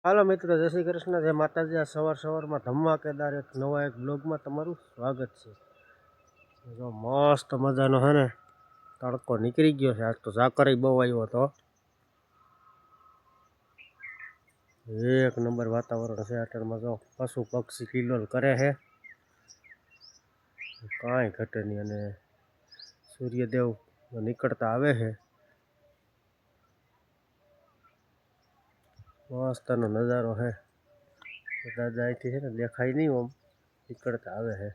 હાલો મિત્રો, જય શ્રી કૃષ્ણ, જય માતાજી। આ સવારમાં ધમાકેદાર એક નવા એક બ્લોગમાં તમારું સ્વાગત છે। જો મસ્ત મજાનો હે ને તડકો નીકળી ગયો છે। આજ તો ઝાકર બહુ આવ્યો હતો। એક નંબર વાતાવરણ છે। આટરમાં જો પશુ પક્ષી કિલોલ કરે છે, કાંઈ ઘટે નહીં। અને સૂર્યદેવ નીકળતા આવે છે। મસ્તનો નજારો છે। દાદા અહીંથી છે ને દેખાય નહીં, ઓમ નીકળતા આવે છે।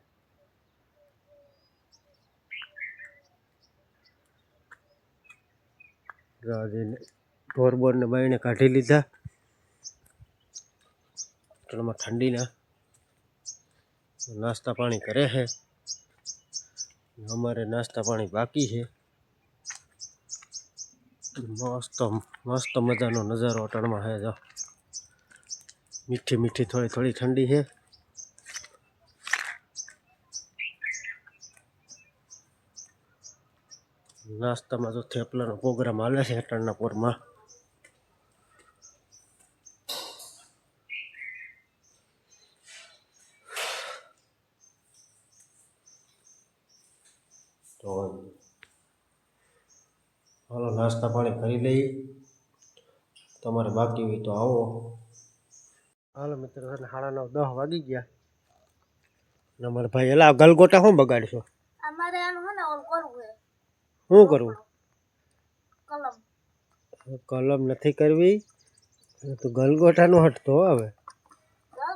ઢોર બોરને બાઈને કાઢી લીધા। હોટલમાં ઠંડીના નાસ્તા પાણી કરે છે। અમારે નાસ્તા પાણી બાકી છે। મસ્ત મજાનો નજારો હોટલમાં છે। જો મીઠી મીઠી થોડી થોડી ઠંડી છે। નાસ્તામાં જો થેપલાનો પ્રોગ્રામ હાલે છે અટાણના પોરમાં। તો હાલો નાસ્તા પાણી કરી લઈએ। તમારે બાકી હોય તો આવો। હાલો મિત્રો, 9:30 વાગી ગયા। અમારા ભાઈ એલા ગલગોટા શું બગાડશો? અમારે આનું હે ને ઓલ કરવું છે। શું કરવું? કલમ કલમ નથી કરવી તો ગલગોટા નો હટતો હવે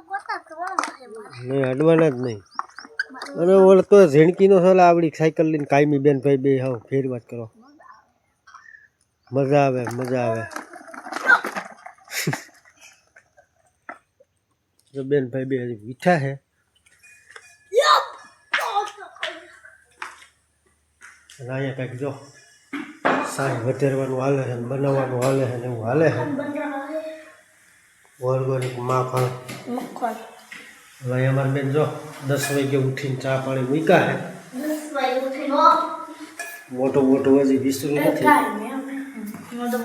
ગોતા કરવાના છે મારે। નહીં અડવાના જ નહીં। અને ઓલ તો ઝીણકીનો સોલા આવડી સાયકલ લઈને કાયમી બેન ભાઈ બે હાવ ફેર વાત કરો, મજા આવે મજા આવે। જો બેન ભાઈ બે હજી મીઠા છે। અને અહીંયા કંઈક જો સાંજ વધેરવાનું હાલે છે, બનાવવાનું હાલે છે ને એવું હાલે છે। ઓર્ગેનિક માખણ મક્ખન હવે અમારે બેન જો 10 વાગે ઉઠીને ચા પાણી મૂક્યા છે। 10 વાગે ઉઠીને મોટું હજી વિસરું નથી।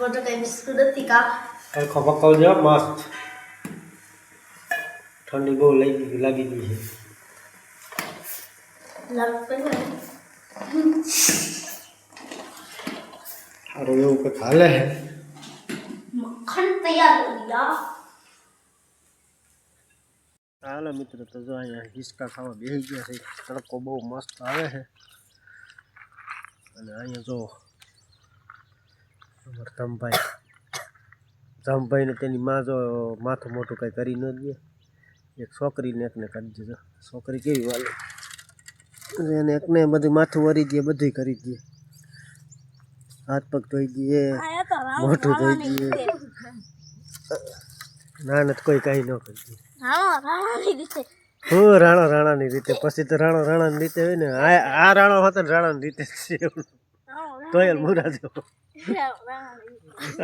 મોટો કઈ બિસ્કુટ નથી કા આખો પકાવજો મસ્ત। ઠંડી બહુ લાગી ગઈ છે। સારું એવું કંઈક હાલે છે। મક્ખન તૈયાર કરી લા। હાલો મિત્રો, તો જો અહીંયા હિસકા ખાવા બેસી ગયા છે। તડકો બહુ મસ્ત આવે છે। અને અહીંયા જો અમારા ધમભાઈને તેની માં જો માથું મોટું કંઈ કરી ન દે। એક છોકરીને એકને કરી દીધો। છોકરી કેવી વાલે એને એકને બધું માથું વરી દે, બધું કરી દે। હાથ પગ ધોઈ દે, મોઢું ધોઈ દે। ના નથી કોઈ કાંઈ ન કરી દે। હું રાણાની રીતે પછી તો રાણાની રીતે હોય ને। આ રાણો હતો ને રાણાની રીતે તોય મુરા જો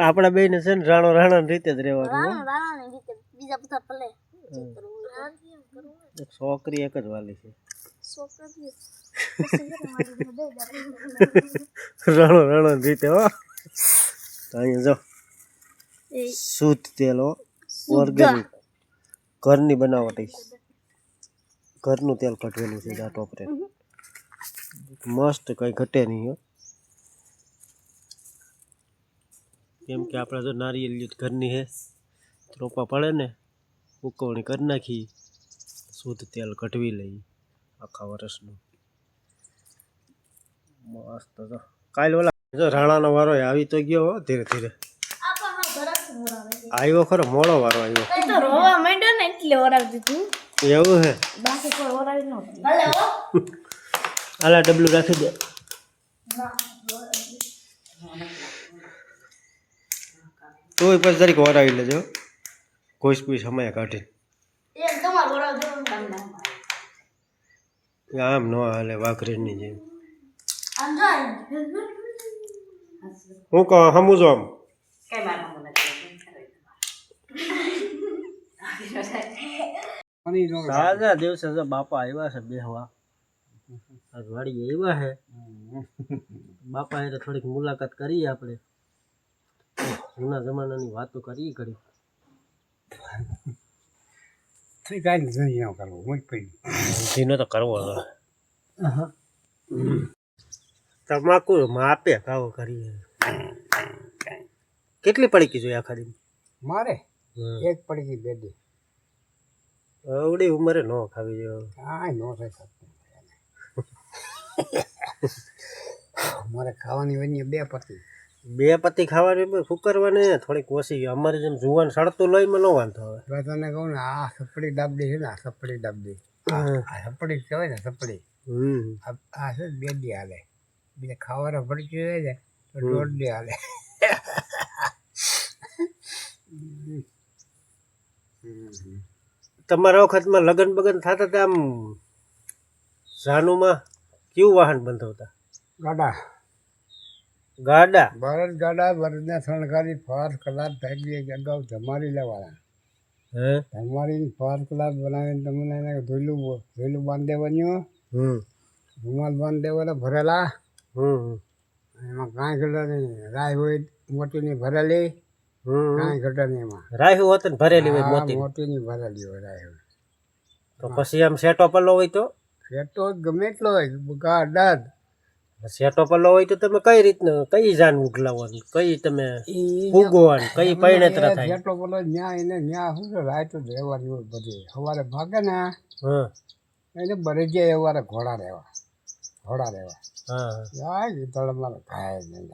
આપણા બેને છે ને રાણાની રીતે જ રહેવાનું। છોકરી એક જ વાલી છે। રાણાની રીતે હો। તો અહીંયા જો શુદ્ધ તેલ હો, ઓર્ગેનિક ઘરની બનાવટ, ઘરનું તેલ કઢવેલું છે। આ ટોપરે મસ્ત, કંઈ ઘટે નહીં હો। કેમ કે આપણે જો નારિયેળ ઘરની છે, રોપા પડે ને ઉકવણી કરી નાખી, શુદ્ધ તેલ કઢવી લઈ આખા વર્ષનું મસ્ત। તો કાલે ઓલા જો રાણાનો વારો આવી તો ગયો હો, ધીરે ધીરે આવ્યો ખરો, મોડો વારો આવ્યો। એવું હે? આલા ડબલું રાખી દે। તોય પછી જરીક વરાવી લેજો, કોઈ સમય કાઢી। આમ ન હાલે વાઘરીની જેમ। હું કહું સમજો આમ તાજા દિવસે જો બાપા આવ્યા છે બેહવા, વાડી આવ્યા છે। બાપા એટલે થોડીક મુલાકાત કરીએ આપણે, જૂના જમાનાની વાતો કરીએ ઘડી। કાંઈ નથી ન કરવું મગફળી ધીનો તો કરવો હવે. તમાકુ માપે ખાવો કરીએ. કેટલી પડીકી જોઈએ આખા દી? મારે એક પડી ગઈ બેડી અવડી ઉંમરે ન ખાવી જોઈએ. કાંઈ ન થાય શકતું મારે ખાવાની હોય બે પતી બે પત્તી ખાવાની ફૂકરવાને થોડીક ઓછી. અમારી જેમ જુવાન સડતું લઈને ન વાંધો હવે. હવે તને કહું ને આ સપડી ડાબડી છે ને આ સપડી ડાબડી આ સપડી કહેવાય ને સપડી આ છે બેડી હાલે બીજા ખાવાનો ભડકી હોય ને તો દોઢડી હાલે તમારા વખતમાં લગ્ન બગન થતા હતા આમ જાનુમાં કેવું વાહન બંધાવતા? ગાડા ગાડા. બળદ ગાડા બળદને શણગારી ફર્સ્ટ ક્લાસ થઈ ગઈ અગાઉ જમારી લેવાના હે જમારીને ફર્સ્ટ ક્લાસ બનાવીને તમને એને ધોઈલું બાંધી દેવાનું રૂમાલ બાંધી દેવાના ભરેલા એમાં કાંઈ ઘટે નહીં રાય હોય મોટીની ભરેલી કાંઈ ઘટે નહીં એમાં રાહ્યું હોત ને ભરેલી હોય મોતી. મોટીની ભરેલી હોય રાય હોય તો પછી આમ સેટો પલ્લો હોય તો ફેટો ગમે એટલો હોય ગાડા સેટો પલ્લો હોય તો તમે કઈ રીતના કઈ જાન ઉગલાવવાની કઈ તમે ઉગવાની કઈ પૈણેતરા થાય? ફેટો બોલો ન્યા એને ન્યા શું છે રાય તો રહેવાની હોય બધી સવારે ભાગે ને એને બરી જાય સવારે ઘોડા રહેવા મારે ખાય નહીં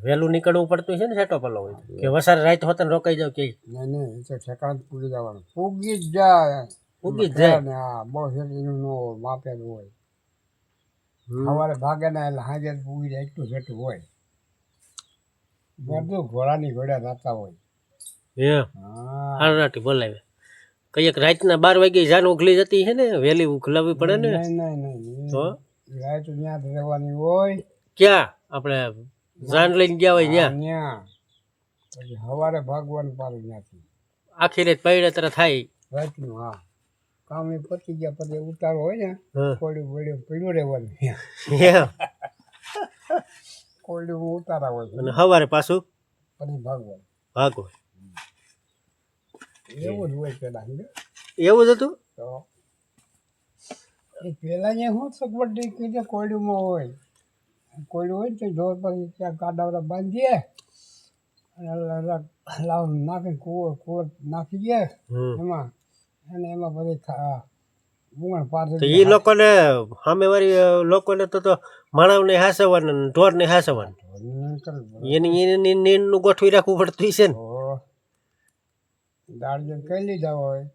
વહેલું નીકળવું પડતું છે ને સેટો પલ્લો હોય તો? કે વસારે રાત હોત ને રોકાઈ જાવ કે નહીં એ તો ઠેકાણ પૂગી જવાનું પૂગી જ જાય ઉગી જ જાય ને હા બહુ એનું નો માપેલું હોય સવારે ભાગે ને એટલે હાજે પૂગી જાય એટલું સેટું હોય બધું ઘોડાની ઘોડે રાતા હોય હે હા હારાટી બોલાવે કઈક રાતના 12 વાગે જાન ઉઘલી જતી છે ને વહેલી ઉઘલાવવી પડે ને નહીં તો રાત ત્યાં જ રહેવાની હોય ક્યાં આપણે જાન લઈને ગયા હોય ત્યાં ત્યાં પછી સવારે ભાગવાનું પાડું ત્યાંથી આખી રાત પૈણેતરા થાય. રાતનું હા કામ એ પતી ગયા પછી ઉતારો હોય ને હા. કોયડું પડ્યું રહેવાનું હે. કોયડું ઉતારા હોય અને સવારે પાછું પછી ભાગવાનું ભાગો એવું જ હોય પેલા એવું જ હતું. તો એ પેલા ને શું સગવડ કીધે કોયડુમાં હોય કોયડું હોય ને તો જોર પછી ત્યાં કાડાવડા બાંધીએ અને લાવ નાખીને કુવર નાખી દે એમાં અને એમાં પછી ગુણ પાસે તો એ લોકોને સામેવાળી લોકોને તો માણવને હાસવાનું ને ઢોરને હાસવાનું એની નીણનું ગોઠવી રાખવું પડતું છે ને. દાળ જેમ કહી લીધા હોય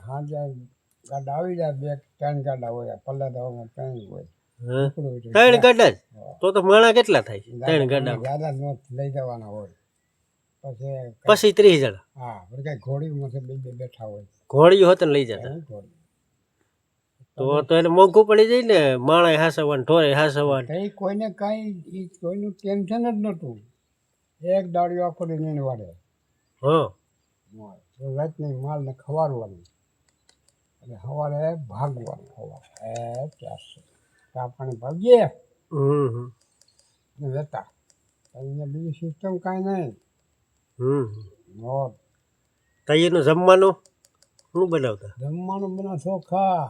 હાજે ગાડા આવી જાય 2-3 ગાડા હોય પલ્લા દવામાં 3 હોય 3 ગાડા જ તો માણા કેટલા થાય? 3 ગાડા ગાડા નો લઈ જવાના હોય પછી 30 જણા. હા પછી કઈ ઘોડીમાં બે બેઠા હોય ઘોડીઓ હોત ને લઈ જતા તો એને મોંઘું પડી જાય ને માણા હાસવાનું ઢોરે હાસવાનું. કઈ કોઈને કઈ કોઈનું ટેન્શન જ નહોતું એક દાડિયો આખો દી નીણ વાળે હા રાતની માલને ખવારવાનું અને સવારે ભાગવાનું સવારે ચા પાણી ભાગીએ ને લેતા અહીંયા બીજી સિસ્ટમ કાંઈ નહીં નોટ તૈયારનું જમવાનું શું બનાવતા? જમવાનું બના ચોખા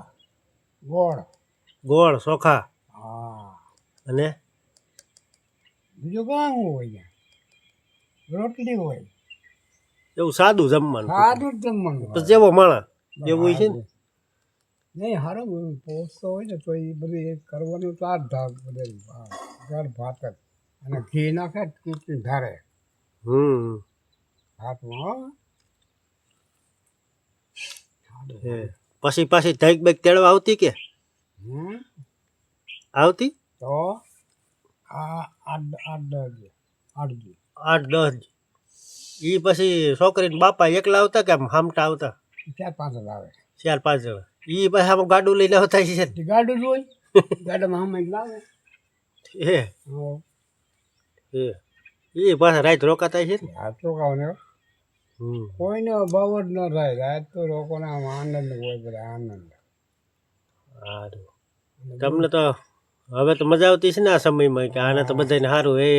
ગોળ ચોખા હા અને બીજું કાં હોય રોટલી હોય એવું સાદું જમવાનું સારું જ જમવાનું પછી જેવો માણા એવું છે ને. નહીં સારું પોસ્તો હોય ને તો એ બધું એ કરવાનું તો આ જ ભાગ બધે ઘર ભાત જ અને ઘી નાખે કીચી ધારે ભાતમાં પછી પાછી ધૈક બેક તેડવા આવતી કે આવતી? તો આ 8-10 ઈ પછી છોકરીને બાપા એકલા આવતા કે આમ હામટા આવતા? 4-5 આવે 4-5 જણા. ઈ પછી આમ ગાડું લઈને આવતા છે ને? ગાડું જ હોય ગાડામાં હામે લાવે એ પાછા રાત રોકાતા છે ને? આ ચોખાને કોઈને અભાવ જ ન થાય રાત તો લોકોને આમ આનંદ હોય બધા આનંદ. સારું તમને તો હવે તો મજા આવતી છે ને આ સમયમાં કે આને તો બધાને સારું હે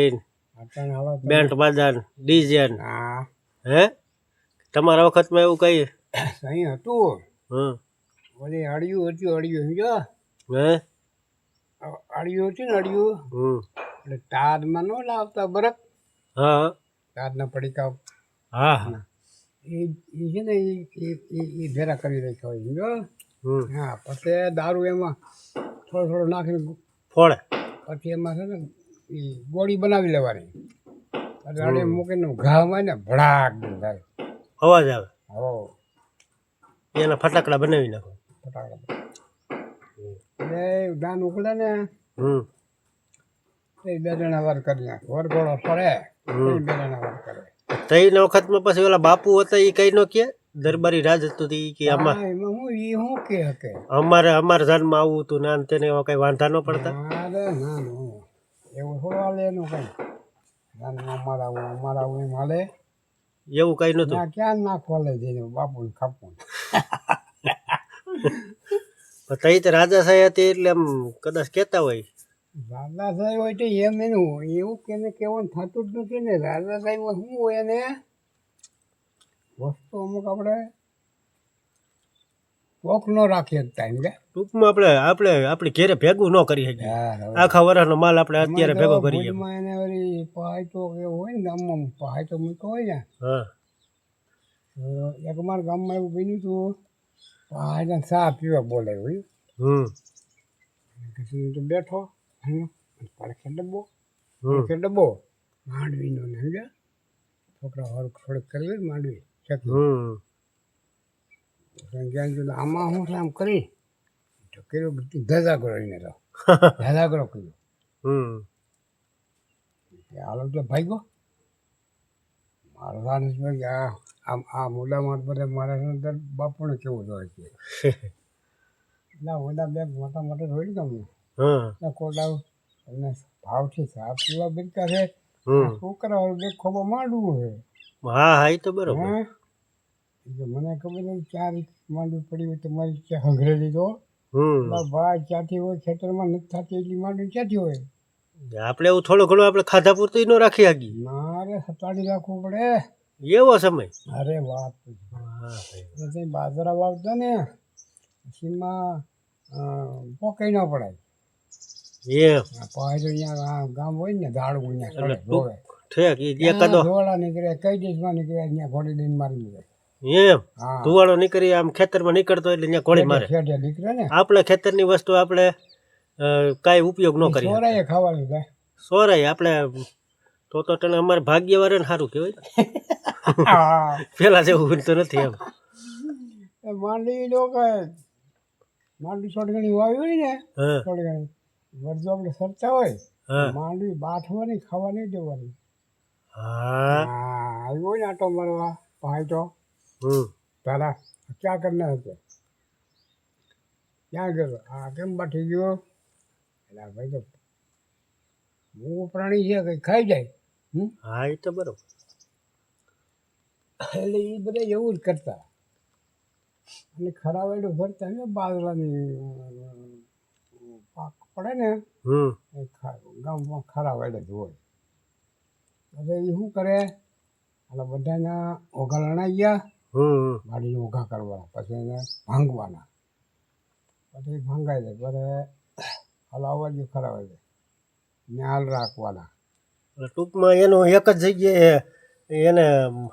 બેન્ડ બાજા ડીજે હા હે તમારા વખતમાં એવું કઈ અહીં હતું હમ ઓલી અડિયું હતું અડિયું સમજો હે અડિયું હતું ને અડિયું હમ એટલે તારમાં ન લાવતા બરફ હા તારના પડીકા હા હા એ છે ને એ ભેરા કરી રાખ્યા હોય સમજો હમ હા પછી દારૂ એમાં થોડો થોડો નાખીને ફોડે પછી એમાં છે ને એ ગોળી બનાવી લેવાની એટલે અડે મૂકીને ઘામાં ને ભડાક થાય અવાજ આવે હો એના ફટાકડા બનાવી નાખો ફટાકડા એટલે ધાન ઉકળે ને હમ એ બે જણા વાર કરી નાખે વરઘોડો ફરે એ બે જણા વાર કરે ત્રણ વખતમાં પછી ઓલા બાપુ હતા એ કઈ નો કે દરબારી રાજ હતું તો ઈ કે હા, એમાં હું એ શું કે હકે અમારા જાનમાં આવું હતું ના ને તેને એવા કઈ વાંધા ન પડતા અરે ના એવું થોડું હાલે એનું કઈ અમારા આવું એમ હાલે એવું કઈ નતું ત્યાં ક્યાં નાખવા લે જઈને બાપુને ખાપવું પણ તઈ તો રાજા સાહેબ હતી એટલે આમ કદાચ કેતા હોય રાજા સાહેબ હોય તો એમ એનું એવું કે એને કહેવાનું થતું જ નથી ને રાજા સાહેબ શું હોય એને વસ્તુ અમુક આપણે કોક ન રાખીએ ટાઈમ કે ટૂંકમાં આપણી ઘેરે ભેગું ન કરી શકીએ આખા વર્ષનો માલ આપણે અત્યારે ભેગો કરીએ ભુજમાં એને વળી પહાયતો એવું હોય ને ગામમાં પહાયતો મૂકો હોય ને હા તો એક અમારા ગામમાં એવું બન્યું હતું પહાયને ચા પીવા બોલે હોય હમ પછી તો બેઠો પડખે ડબ્બો હમ ડબ્બો માંડવીનો ને સમજ્યા છોકરા હરખ થોડીક કરવી ને માંડવી ચકી હમ જ્ઞાન કીધું આમાં હું છે આમ કરી તો કર્યું ધજા કરો એને તો ધજા કરો કર્યું હમ હાલો તો ભાઈ મારો રાણેશ ભાઈ આ મોઢામાં બધે મારા અંદર બાપુને કેવું હોય છે એટલે ઓલા બે મોટા મોટા રોઈ ગયું હા કોડા અને ભાવથી સાફ પીવા બેઠા છે હમ છોકરા બે ખોબો માંડવું છે હા હા એ તો બરોબર હે મને ખબર નથી ચાર માંડવી પડી હોય તમારી ક્યાં હંગરેલી તો હમ ભાઈ ક્યાંથી હોય ખેતરમાં નથી થતી એટલી માંડવી ક્યાંથી હોય આપણે એવું થોડું ઘણું આપણે ખાધા પૂરતું ન રાખી શકીએ મારે સતાડી રાખવું પડે એવો સમય અરે વાત પછી બાજરા વાવતા ને પછીમાં પોકાઈ ન પડાય એમ પાય તો અહીંયા ગામ હોય ને ઝાડવું અહીંયા એટલે સડે ધોવે ઠેક એકાદો ધોળા નીકળે કઈ દેશમાં નીકળે અહીંયા ઘોડી દઈને મારી નીકળે એમ હા ધુવાળો નીકળી આમ ખેતરમાં નીકળતો એટલે ત્યાં ઘોડી મારે શેઠે નીકળે ને આપણે ખેતરની વસ્તુ આપણે કાંઈ ઉપયોગ ન કરીએ છોરાએ ખાવાનું થાય સોરાય આપણે તો તને અમારે ભાગ્યવાળાને સારું કહેવાય હા પેલા જેવું તો નથી એમ એ માંડવી લોકો માંડવી થોડી ઘણી વાવી હોય ને હા થોડી ઘણી વરજો આપણે સરતા હોય હા માંડવી બાઠવાની ખાવા નહીં દેવાની હા આવ્યો હોય ને આટો મારવા ભાઈ તો હમ તારા ક્યાં કરના હતો ક્યાં ગયો હા કેમ બાઠી ગયો એટલે ભાઈ તો મૂળ પ્રાણી છે કંઈ ખાઈ જાય હા એ તો બરોબર એટલે એ બધા એવું જ કરતા અને ખરા વેડું ભરતા ને બાજરાની પાક પડે ને હમ એ ગામમાં ખરા વેડે જ હોય એટલે એ શું કરે એટલે બધાના ઓઘા લણાઈ ગયા હમ ગાડીને ઓઘા કરવા પછી એને ભાંગવાના પછી ભાંગાઈ દે પછી હલાવવા જ ખરા વેડે ન્યાલ રાખવાના એટલે ટૂંકમાં એનું એક જ જગ્યાએ એને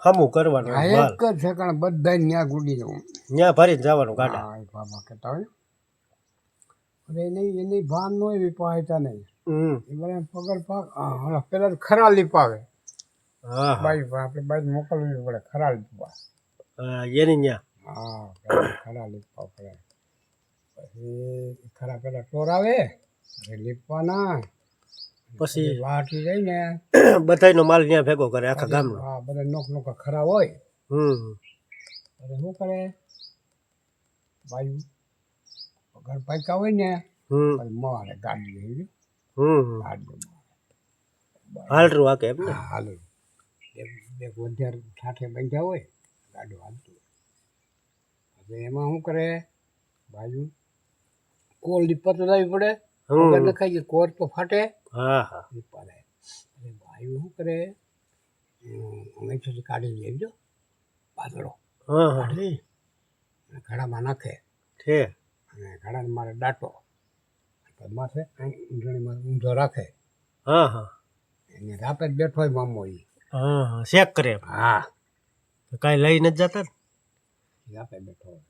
હમું કરવાનું આ માલ એક જ છે કારણ બધા ન્યા ગુડી જવું ત્યાં ભરીને જવાનું ગાડા હા એ બાબા કહેતા હોય અને એની ભાન ન હોય પાયતા નહીં હમ એ બધા પગર પાક હા પેલા ખરા લીપાવે હા બાઈ આપણે બાઈ મોકલવી પડે ખરા લીપવા હા એની ત્યાં હા પેલા ખરા લીપવા પડે પછી ખરા પેલા ટોરાવે પછી લીપવાના પછી વાટી જઈને બધાયનો માલ ત્યાં ભેગો કરે આખા ગામનો હા બધા નોકા ખરા હોય હમ એટલે શું કરે બાઈ પગાર પાક્યા હોય ને હમ પછી મારે ગાડી લઈ હમ ગાડીઓ હાલરું આકે એમ ને હાલો બે વધારે ઠાઠે બાંધ્યા હોય ગાડું હાલતું હવે એમાં શું કરે બાજુ કોલ લીપા તો લાવવી પડે હમ નખાઈ ગઈ કોર તો ફાટે હા હા લીપા લે એટલે ભાઈ શું કરે અમે કાઢી લેજો પાતળો હા હા કાઢી ઘડામાં નાખે છે અને ઘડાને મારે દાંટો માથે ઊંધણીમાં ઊંધો રાખે હા હા એને રાપે જ બેઠો હોય મામો એ હા હા શેક કરે એમ. હા કાંઈ લઈ નથી જતા ને રાપે બેઠો હોય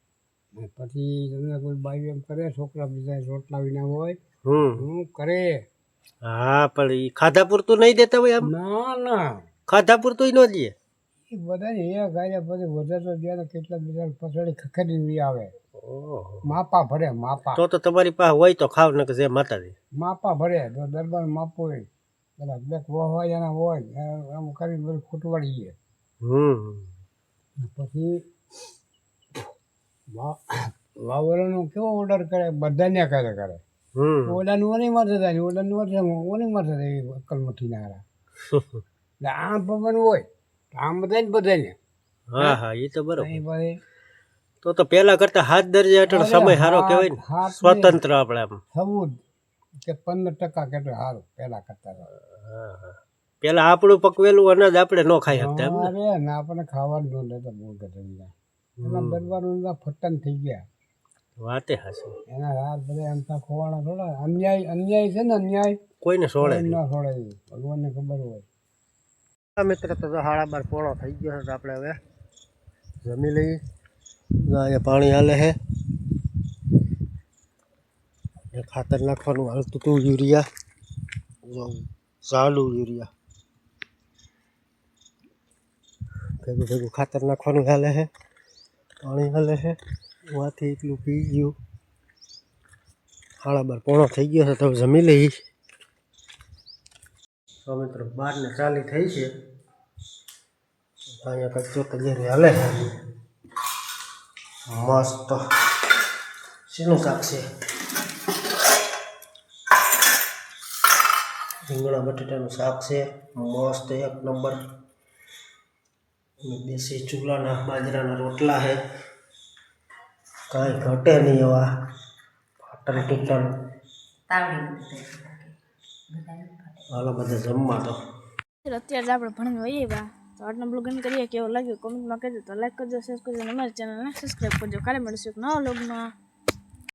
અને પછી તમને કોઈ બાઈ એમ કરે છોકરા બીજા રોટલા વિના હોય હું કરે હા પણ એ ખાધા પૂરતું નહીં દેતા હોય આમ ના ના ખાધા પૂરતું ન દે એ બધા એ ગાયા પછી વધે તો જ્યારે કેટલા બીજા પછાડી ખખેડી આવે ઓહો માપા ભરે માપા તો તમારી પાસે હોય તો ખાવ ને કે જે માતાજી માપા ભરે તો દરબાર માપો હોય પેલા બે હોય એના હોય આમ કરીને બધું ખૂટવાડી ગયે પછી વાવરોનો કેવો ઓર્ડર કરે બધાને કરે ઓલાનું ઓની માથે થાય ઓલાનું ઓની માથે થાય એવી અક્કલ મઠી ના હારા એટલે આમ પવન હોય આમ બધાને હા હા એ તો બરોબર અહીં પછી તો પેલા કરતા હાથ દરજે હેઠળ સમય સારો કહેવાય ને હાથ સ્વતંત્ર આપણે આમ થવું જ કે 15% કેટલું સારું પહેલા કરતા તો. હા હા પેલા આપણું પકવેલું અનાજ આપણે ન ખાઈ શકતા એમ ને અરે ના આપણને ખાવાનું ન દેતા બહુ ગધેડા એના દરબારો ફટન થઈ ગયા વાતે હાસી એના રાત બધા એમ તા ખોવાણા થોડા અન્યાય છે ને અન્યાય કોઈને સોળે એમ ના છોડે ભગવાનને ખબર હોય મિત્ર તો 12:30 પોણો થઈ ગયો છે આપણે હવે જમી લઈએ અહીંયા પાણી હાલે છે ને ખાતર નાખવાનું હાલતું હતું યુરિયા ચાલુ યુરિયા ભેગું ભેગું ખાતર નાખવાનું હાલે છે પાણી હાલે છે વાથી એટલું પી ગયું 12:30 પોણો થઈ ગયો છે તો જમી લઈએ તો મિત્રો 12:40 થઈ છે અહીંયા કચ્ચો તૈયારી હાલે છે મસ્ત શેનું શાક છે રીંગણા બટેટાનું શાક છે મસ્ત એક નંબર દેશી ચૂલાના બાજરાના રોટલા છે કાંઈ ઘટે નહીં એવા ફાટલ ટૂટલ હાલો બધા જમવા તો અત્યારે આપણે ભણીને હોઈએ બા તો આજનો બ્લોગ એમ કરીએ કેવો લાગ્યો કોમેન્ટમાં કહેજો તો લાઈક કરજો શેર કરજો અને અમારી ચેનલને સબસ્ક્રાઈબ કરજો કાલે મળીશું એક નવા બ્લોગમાં